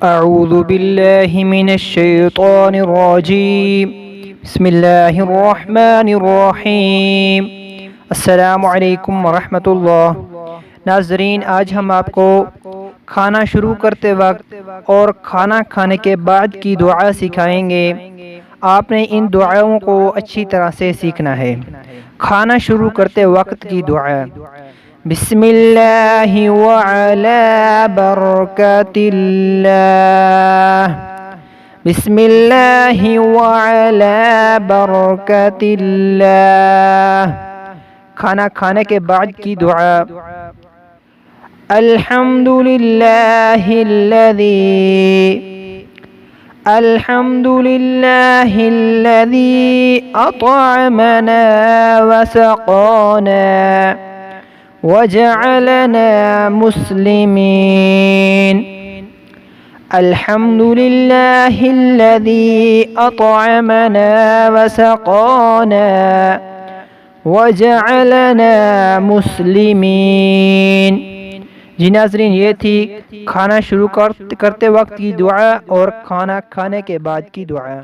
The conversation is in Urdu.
اعوذ باللہ من الشیطان الرجیم بسم اللہ الرحمن الرحیم السلام علیکم ورحمۃ اللہ۔ ناظرین، آج ہم آپ کو کھانا شروع کرتے وقت اور کھانا کھانے کے بعد کی دعا سکھائیں گے۔ آپ نے ان دعاؤں کو اچھی طرح سے سیکھنا ہے۔ کھانا شروع کرتے وقت کی دعا: بسم اللہ وعلی برکت اللہ، بسم اللہ وعلی برکت اللہ۔ کھانا کھانے کے بعد کی دعا: الحمد للہ الذی اطعمنا وسقانا وجعلنا مسلمین۔ الحمد للہ الذی اطعمنا وسقانا وجعلنا مسلمین۔ جی ناظرین، یہ تھی کھانا شروع کرتے وقت کی دعا اور کھانا کھانے کے بعد کی دعا۔